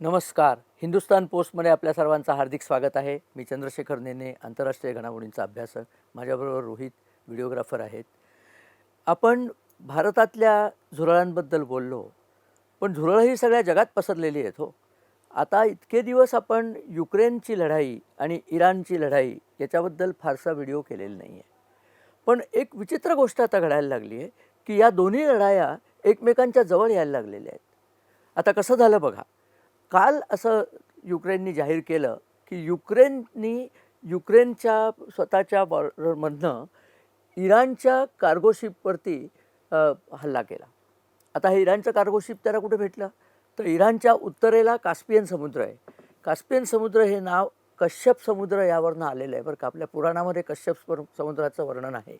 नमस्कार. हिंदुस्तान पोस्टमध्ये आपल्या सर्वांचं हार्दिक स्वागत आहे. मी चंद्रशेखर नेने, आंतरराष्ट्रीय घडामोडींचा अभ्यासक. माझ्याबरोबर रोहित व्हिडिओग्राफर आहेत. आपण भारतातल्या झुरळांबद्दल बोललो, पण झुरळं ही सगळ्या जगात पसरलेली आहेत हो. आता इतके दिवस आपण युक्रेनची लढाई आणि इराणची लढाई याच्याबद्दल फारसा व्हिडिओ केलेला नाही आहे. पण एक विचित्र गोष्ट आता घडायला लागली आहे, की या दोन्ही लढाया एकमेकांच्या जवळ यायला लागलेल्या आहेत. आता कसं झालं बघा. काल असं युक्रेननी जाहीर केलं, की युक्रेनच्या स्वतःच्या बॉर्डरमधनं इराणच्या कार्गो शिपवरती हल्ला केला. आता हे इराणचं कार्गो शिप त्याला कुठे भेटलं? तर इराणच्या उत्तरेला कास्पियन समुद्र आहे. कास्पियन समुद्र हे नाव कश्यप समुद्र यावरनं आलेलं आहे बरं का. आपल्या पुराणामध्ये कश्यप समुद्राचं वर्णन आहे.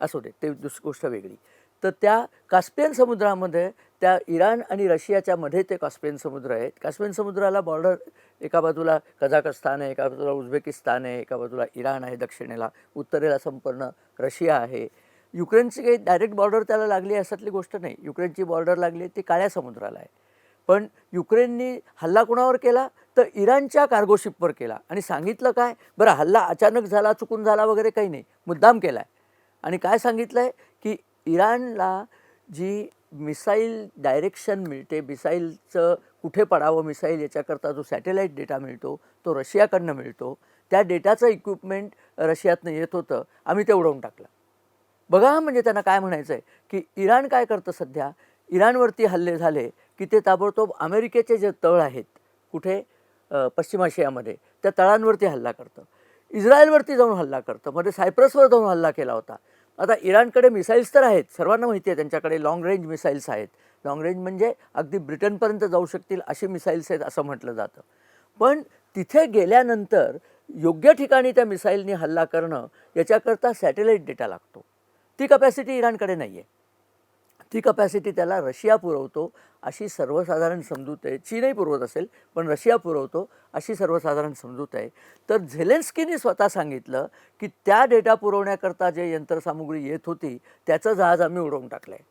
असू दे, ते गोष्ट वेगळी. तर त्या कास्पियन समुद्रामध्ये त्या इराण आणि रशियाच्या मध्ये ते कास्पियन समुद्र आहेत. कास्पियन समुद्राला बॉर्डर एका बाजूला कझाकस्तान आहे, एका बाजूला उझबेकिस्तान आहे, एका बाजूला इराण आहे दक्षिणेला, उत्तरेला संपूर्ण रशिया आहे. युक्रेनची काही डायरेक्ट बॉर्डर त्याला लागली अशातली गोष्ट नाही. युक्रेनची बॉर्डर लागली ती काळ्या समुद्राला आहे. पण युक्रेननी हल्ला कोणावर केला? तर इराणच्या कार्गो शिपवर केला. आणि सांगितलं काय? बरं, हल्ला अचानक झाला, चुकून झाला वगैरे काही नाही, मुद्दाम केला आहे. आणि काय सांगितलं आहे की इराणला जी मिसाईल डायरेक्शन मिळते, मिसाईलचं कुठे पडावं मिसाईल याच्याकरता जो सॅटेलाईट डेटा मिळतो तो रशियाकडनं मिळतो. त्या डेटाचं इक्विपमेंट रशियातनं येत होतं, आम्ही ते उडवून टाकलं. बघा, म्हणजे त्यांना काय म्हणायचं आहे की इराण काय करतं सध्या, इराणवरती हल्ले झाले की ते ताबडतोब अमेरिकेचे जे तळ आहेत कुठे पश्चिम आशियामध्ये त्या तळांवरती हल्ला करतं. इस्रायलवरती जाऊन हल्ला करतं. मध्ये सायप्रसवर जाऊन हल्ला केला होता. आता इराणकडे मिसाईल्स तर आहेत, सर्वांना माहिती आहे त्यांच्याकडे लाँग रेंज मिसाईल्स आहेत. लाँग रेंज म्हणजे अगदी ब्रिटनपर्यंत जाऊ शकतील अशी मिसाईल्स आहेत असं म्हटलं जातं. पण तिथे गेल्यानंतर योग्य ठिकाणी त्या मिसाईलनी हल्ला करणं याच्याकरता सॅटेलाईट डेटा लागतो. ती कपॅसिटी इराणकडे नाही आहे. ती कपॅसिटी त्याला रशिया पुरवतो अशी सर्वसाधारण समजूत आहे. चीनही पुरवत असेल, पण रशिया पुरवतो अशी सर्वसाधारण समजूत आहे. तर झेलेन्स्कीनी स्वतः सांगितलं की त्या डेटा पुरवण्याकरता जे यंत्रसामुग्री येत होती त्याचं जहाज आम्ही उडवून टाकलं आहे.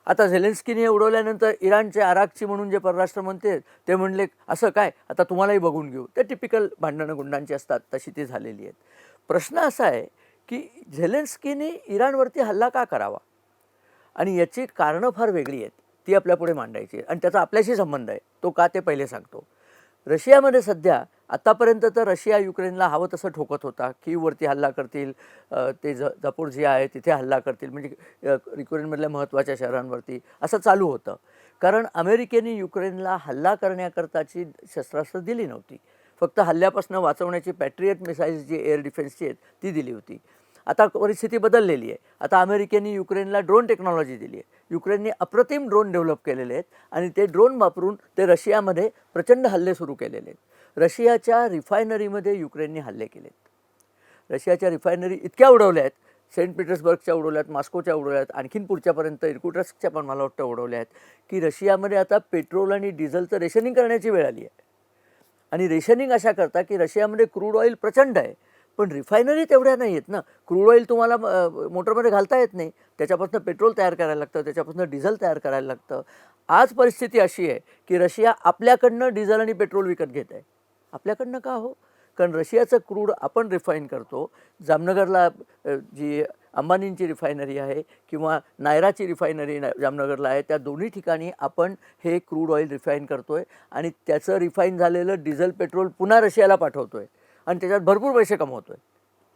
आता झेलेन्स्कीनी उडवल्यानंतर इराणचे आराकची म्हणून जे परराष्ट्रमंत्री आहेत ते म्हणले, असं काय, आता तुम्हालाही बघून घेऊ. ते टिपिकल भांडणं गुंडांची असतात तशी ती झालेली आहेत. प्रश्न असा आहे की झेलेन्स्कीनी इराणवरती हल्ला का करावा? आणि याची कारणं फार वेगळी आहेत. ती आपल्यापुढे मांडायची आणि त्याचा आपल्याशी संबंध आहे. तो का ते पहिले सांगतो. रशियामध्ये सध्या आत्तापर्यंत तर रशिया युक्रेनला हवं तसं ठोकत होता. कीववरती हल्ला करतील, ते झपोर्झिया आहे तिथे हल्ला करतील, म्हणजे युक्रेनमधल्या महत्त्वाच्या शहरांवरती असं चालू होतं. कारण अमेरिकेने युक्रेनला हल्ला करण्याकरताची शस्त्रास्त्र दिली नव्हती. फक्त हल्ल्यापासून वाचवण्याची पॅट्रियट मिसाईल्स जी एअर डिफेन्सची आहेत ती दिली होती. आता परिस्थिती बदललेली आहे. आता अमेरिकेने युक्रेनला ड्रोन टेक्नॉलॉजी दिली आहे. युक्रेनने अप्रतिम ड्रोन डेव्हलप केलेले आहेत आणि ते ड्रोन वापरून ते रशियामध्ये प्रचंड हल्ले सुरू केलेले आहेत. रशियाच्या रिफायनरीमध्ये युक्रेनने हल्ले केलेत. रशियाच्या रिफायनरी इतक्या उडवल्या आहेत, सेंट पीटर्सबर्गच्या उडवल्यात, मॉस्कोच्या उडवल्यात, आणखीन पुढच्यापर्यंत इर्कुटस्कच्या पण मला वाटतं उडवल्या आहेत, की रशियामध्ये आता पेट्रोल आणि डिझेलचं रेशनिंग करण्याची वेळ आली आहे. आणि रेशनिंग अशा करता की रशियामध्ये क्रूड ऑइल प्रचंड आहे, पण रिफायनरी तेवढ्या नाही आहेत ना. क्रूड ऑइल तुम्हाला मोटरमध्ये घालता येत नाही, त्याच्यापासून पेट्रोल तयार करायला लागतं, त्याच्यापासून डिझेल तयार करायला लागतं. आज परिस्थिती अशी आहे की रशिया आपल्याकडनं डिझेल आणि पेट्रोल विकत घेत आहे. आपल्याकडनं का हो? कारण रशियाचं क्रूड आपण रिफाईन करतो. जामनगरला जी अंबानींची रिफायनरी आहे किंवा नायराची रिफायनरी जामनगरला आहे, त्या दोन्ही ठिकाणी आपण हे क्रूड ऑइल रिफाईन करतो आहे आणि त्याचं रिफाईन झालेलं डिझेल पेट्रोल पुन्हा रशियाला पाठवतो आहे आणि त्याच्यात भरपूर पैसे कमवतो आहे.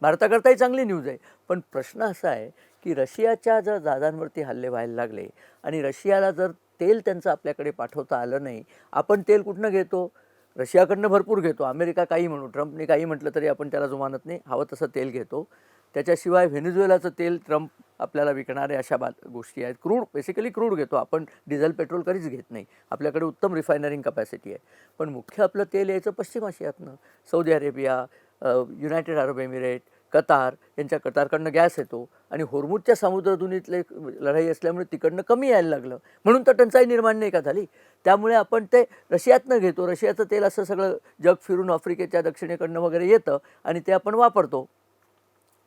भारताकरताही चांगली न्यूज आहे. पण प्रश्न असा आहे की रशियाच्या जर जहाजांवरती हल्ले व्हायला लागले आणि रशियाला जर तेल त्यांचं आपल्याकडे पाठवता आलं नाही, आपण तेल कुठनं घेतो? रशियाकडनं भरपूर घेतो. अमेरिका काही म्हणू, ट्रम्पने काही म्हटलं तरी आपण त्याला जुमानत नाही, हवं तसं तेल घेतो. त्याच्याशिवाय व्हेनेझुएलाचं तेल ट्रम्प आपल्याला विकणारे अशा गोष्टी आहेत. क्रूड, बेसिकली क्रूड घेतो आपण, डिझेल पेट्रोल कधीच घेत नाही. आपल्याकडे उत्तम रिफायनरिंग कपॅसिटी आहे. पण मुख्य आपलं तेल यायचं पश्चिम आशियातनं. Saudi Arabia, United Arab Emirate, Qatar, यांच्या कतारकडनं गॅस येतो आणि होर्मुझच्या समुद्रधुनीतले लढाई असल्यामुळे तिकडनं कमी यायला लागलं, म्हणून तर टंचाई निर्माण नाही का झाली. त्यामुळे आपण ते रशियातनं घेतो. रशियाचं तेल असं सगळं जग फिरून आफ्रिकेच्या दक्षिणेकडनं वगैरे येतं आणि ते आपण वापरतो.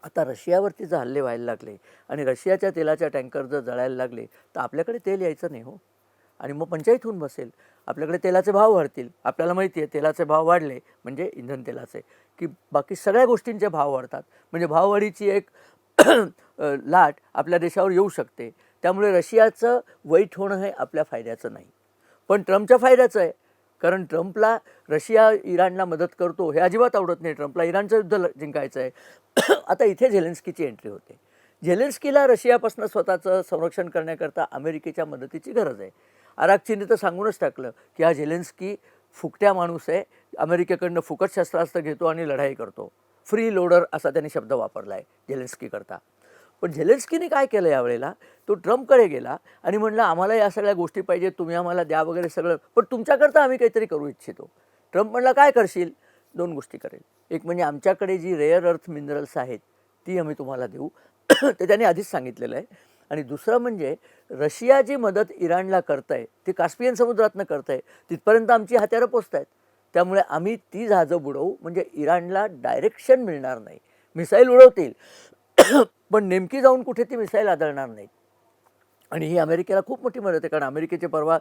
आता रशियावरती जर हल्ले व्हायला लागले आणि रशियाच्या तेलाच्या टँकर जर जळायला लागले तर आपल्याकडे तेल यायचं नाही हो. आणि मग पंचायत होऊन बसेल. आपल्याकडे तेलाचे भाव वाढतील. आपल्याला माहिती आहे तेलाचे भाव वाढले म्हणजे इंधन तेलाचे की बाकी सगळ्या गोष्टींचे भाव वाढतात. म्हणजे भाववाढीची एक लाट आपल्या देशावर येऊ शकते. त्यामुळे रशियाचं वाईट होणं हे आपल्या फायद्याचं नाही, पण ट्रम्पच्या फायद्याचं आहे. कारण ट्रम्पला रशिया इराणला मदत करतो हे अजिबात आवडत नाही. ट्रम्पला इराणचं युद्ध जिंकायचं आहे. आता इथे झेलेन्स्कीची एंट्री होते. झेलेन्स्कीला रशियापासून स्वतःचं संरक्षण करण्याकरता अमेरिकेच्या मदतीची गरज आहे. आरागचीने तर सांगूनच टाकलं की हा झेलेन्स्की फुकट्या माणूस आहे, अमेरिकेकडनं फुकट शस्त्रास्त्र घेतो आणि लढाई करतो. फ्री लोडर असा त्यांनी शब्द वापरला आहे झेलेन्स्कीकरता. पण झेलेन्स्कीने काय केलं यावेळेला, तो ट्रम्पकडे गेला आणि म्हणला आम्हाला या सगळ्या गोष्टी पाहिजे, तुम्ही आम्हाला द्या वगैरे सगळं, पण तुमच्याकरता आम्ही काहीतरी करू इच्छितो. ट्रम्प म्हणला काय करशील? 2 गोष्टी करेल. एक म्हणजे आमच्याकडे जी रेअर अर्थ मिनरल्स आहेत ती आम्ही तुम्हाला देऊ, ते त्यांनी आधीच सांगितलेलं आहे. आणि दुसरं म्हणजे रशिया जी मदत इराणला करत आहे ती कास्पियन समुद्रातनं करत आहे, तिथपर्यंत आमची हत्यारं पोचत आहेत. त्यामुळे आम्ही ती जहाजं बुडवू म्हणजे इराणला डायरेक्शन मिळणार नाही. मिसाईल उडवतील पण नेमकी जाऊन कुठे ती मिसाईल आदळणार नाहीत. आणि ही अमेरिकेला खूप मोठी मदत आहे. कारण अमेरिकेचे परवा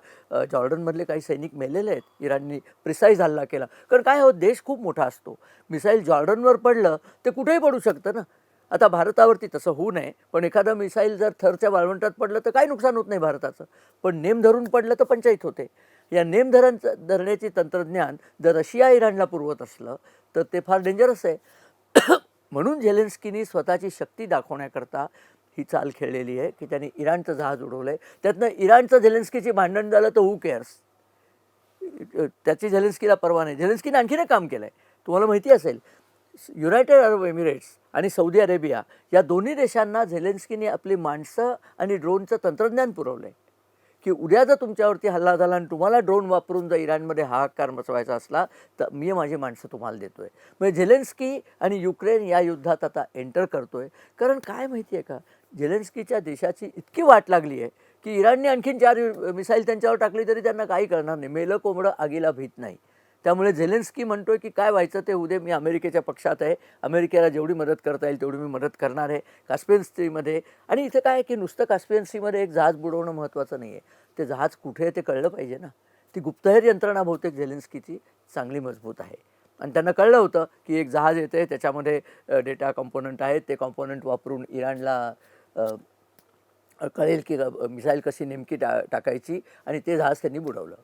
जॉर्डनमधले काही सैनिक मेलेले आहेत. इराणनी प्रिसाईज हल्ला केला. कारण काय हो, देश खूप मोठा असतो. मिसाईल जॉर्डनवर पडलं ते कुठेही पडू शकतं ना. आता भारतावरती तसं होऊ नये, पण एखादं मिसाईल जर थरच्या वाळवंटात पडलं तर काही नुकसान होत नाही भारताचं. पण नेम धरून पडलं तर पंचायत होते. या नेम धरण्याची तंत्रज्ञान जर रशिया इराणला पुरवत असलं तर ते फार डेंजरस आहे. म्हणून झेलेन्स्कीनी स्वतःची शक्ती दाखवण्याकरता ही चाल खेळलेली आहे की त्यांनी इराणचं जहाज उडवलं आहे. त्यातनं इराणचं झेलेन्स्कीची भांडण झालं तर हू केअर्स, त्याची झेलेन्स्कीला पर्वा नाही. झेलेन्स्कीने आणखीन एक काम केलं आहे, तुम्हाला माहिती असेल. युनायटेड अरब एमिरेट्स आणि सौदी अरेबिया या दोन्ही देशांना झेलेन्स्कीने आपली माणसं आणि ड्रोनचं तंत्रज्ञान पुरवलं आहे की उद्या जर तुमच्यावरती हल्ला झाला आणि तुम्हाला ड्रोन वापरून जर इराणमध्ये हाहाकार मचवायचा असला तर मी माझी माणसं तुम्हाला देतो आहे. म्हणजे झेलेन्स्की आणि युक्रेन या युद्धात आता एंटर करतो आहे. कारण काय माहिती आहे का, झेलेन्स्कीच्या देशाची इतकी वाट लागली आहे की इराणने आणखीन 4 मिसाईल त्यांच्यावर टाकली तरी त्यांना काही करणार नाही. मेलं कोंबडं आगीला भीत नाही. त्यामुळे झेलेन्स्की म्हणतोय की काय व्हायचं ते उद्या, मी अमेरिकेच्या पक्षात आहे, अमेरिकेला जेवढी मदत करता येईल तेवढी मी मदत करणार आहे कास्पियन सीमध्ये. आणि इथं काय आहे की नुसतं कास्पियन सीमध्ये एक जहाज बुडवणं महत्त्वाचं नाही आहे, ते जहाज कुठे आहे ते कळलं पाहिजे ना. ती गुप्तहेर यंत्रणा बहुतेक झेलेन्स्कीची चांगली मजबूत आहे आणि त्यांना कळलं होतं की एक जहाज येते, त्याच्यामध्ये डेटा कॉम्पोनंट आहेत, ते कॉम्पोनंट वापरून इराणला कळेल की मिसाईल कशी नेमकी टाकायची, आणि ते जहाज त्यांनी बुडवलं.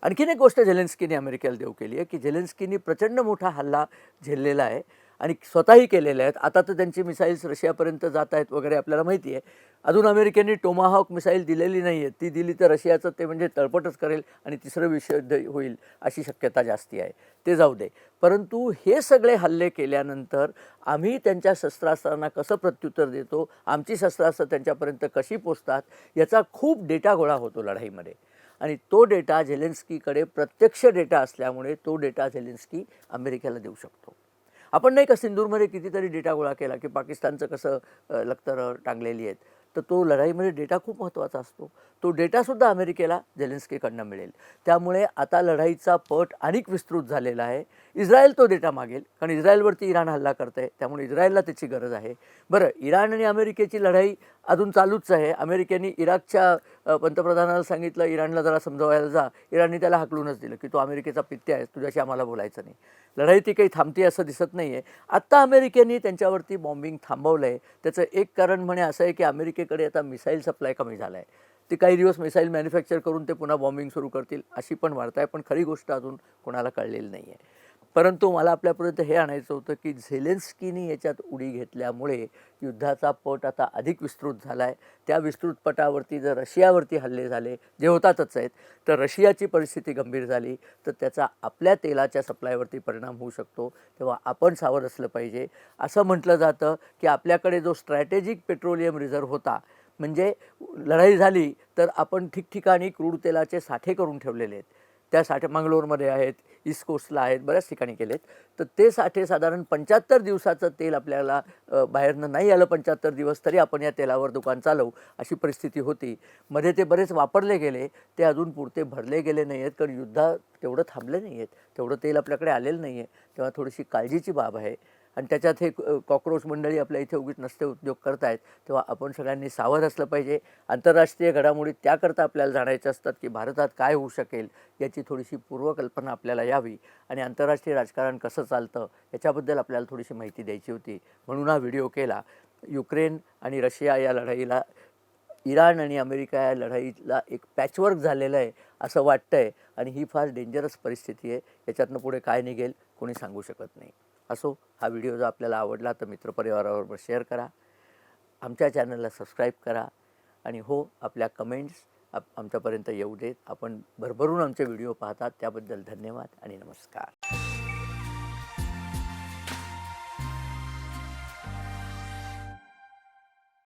आणखीन एक गोष्ट झेलेन्स्कीने अमेरिकेला देऊ केली आहे की झेलेन्स्कीने प्रचंड मोठा हल्ला झेललेला आहे आणि स्वतःही केलेले आहेत. आता तर त्यांची मिसाईल्स रशियापर्यंत जात आहेत वगैरे आपल्याला माहिती आहे. अजून अमेरिकेने टोमाहॉक मिसाईल दिलेली नाही आहे. ती दिली तर रशियाचं ते म्हणजे तळपटच करेल आणि तिसरं विश्वयुद्ध होईल अशी शक्यता जास्ती आहे. ते जाऊ दे, परंतु हे सगळे हल्ले केल्यानंतर आम्ही त्यांच्या शस्त्रास्त्रांना कसं प्रत्युत्तर देतो, आमची शस्त्रास्त्र त्यांच्यापर्यंत कशी पोचतात, याचा खूप डेटा गोळा होतो लढाईमध्ये. आणि तो डेटा झेलेन्स्कीकडे प्रत्यक्ष डेटा असल्यामुळे तो डेटा झेलेन्स्की अमेरिकेला देऊ शकतो. आपण नाही का सिंदूरमध्ये कितीतरी डेटा गोळा केला की पाकिस्तानचं कसं लखतरं टांगलेली आहेत, तर तो लढाईमध्ये डेटा खूप महत्त्वाचा असतो. तो डेटासुद्धा अमेरिकेला झेलेन्स्कीकडनं मिळेल. त्यामुळे आता लढाईचा पट अधिक विस्तृत झालेला आहे. इस्रायल तो डेटा मागेल, कारण इस्रायलवरती इराण हल्ला करत आहे, त्यामुळे इस्रायलला त्याची गरज आहे. बरं, इराण आणि अमेरिकेची लढाई अजून चालूच आहे. अमेरिकेने इराकच्या पंतप्रधानाला सांगितलं इराणला जरा समजवायला जा, इराणने त्याला हाकलूनच दिलं की तो अमेरिकेचा पित्या आहे, तुझ्याशी आम्हाला बोलायचं नाही. लढाई ती काही थांबते असं दिसत नाही आहे. आत्ता अमेरिकेने त्यांच्यावरती बॉम्बिंग थांबवलं आहे. त्याचं एक कारण म्हणे असं आहे की अमेरिकेकडे आता मिसाईल सप्लाय कमी झाला आहे. ते काही दिवस मिसाईल मॅन्युफॅक्चर करून ते पुन्हा बॉम्बिंग सुरू करतील अशी पण वार्ता आहे, पण खरी गोष्ट अजून कोणाला कळलेली नाही आहे. परंतु मला आपल्यापर्यंत हे आणायचं होतं की झेलेन्स्कीनी याच्यात उडी घेतल्यामुळे युद्धाचा पट आता अधिक विस्तृत झाला आहे. त्या विस्तृत पटावरती जर रशियावरती हल्ले झाले, जे होतातच आहेत, तर रशियाची परिस्थिती गंभीर झाली तर त्याचा आपल्या तेलाच्या सप्लायवरती परिणाम होऊ शकतो. तेव्हा आपण सावध असलं पाहिजे. असं म्हटलं जातं की आपल्याकडे जो स्ट्रॅटेजिक पेट्रोलियम रिझर्व्ह होता, म्हणजे लढाई झाली तर आपण ठिकठिकाणी क्रूड तेलाचे साठे करून ठेवलेले आहेत. त्या साठे मंगलोरमध्ये आहेत, ईस्ट कोस्टला आहेत, बऱ्याच ठिकाणी केलेत. तर ते साठे साधारण 75 दिवसाचं तेल आपल्याला बाहेरनं नाही आलं 75 दिवस तरी आपण या तेलावर दुकान चालवू अशी परिस्थिती होती. मध्ये ते बरेच वापरले गेले, ते अजून पुरते भरले गेले नाही आहेत, कारण युद्ध तेवढं थांबले नाही आहेत, तेवढं तेल आपल्याकडे आलेलं नाही आहे. तेव्हा थोडीशी काळजीची बाब आहे. आणि त्याच्यात हे कॉक्रोच मंडळी आपल्या इथे उगीच नसते उद्योग करतायत, तेव्हा आपण सगळ्यांनी सावध असलं पाहिजे. आंतरराष्ट्रीय घडामोडी त्याकरता आपल्याला जाणायच्या असतात की भारतात काय होऊ शकेल याची थोडीशी पूर्वकल्पना आपल्याला यावी आणि आंतरराष्ट्रीय राजकारण कसं चालतं याच्याबद्दल आपल्याला थोडीशी माहिती द्यायची होती, म्हणून हा व्हिडिओ केला. युक्रेन आणि रशिया या लढाईला, इराण आणि अमेरिका या लढाईला एक पॅचवर्क झालेलं आहे असं वाटतं आहे आणि ही फार डेंजरस परिस्थिती आहे. याच्यातनं पुढे काय निघेल कोणी सांगू शकत नाही. असो, हा व्हिडिओ जर आपल्याला आवडला तर मित्रपरिवाराबरोबर शेअर करा, आमच्या चॅनलला सबस्क्राईब करा आणि हो, आपल्या कमेंट्स आमच्यापर्यंत येऊ देत. आपण भरभरून आमचे व्हिडिओ पाहतात त्याबद्दल धन्यवाद आणि नमस्कार.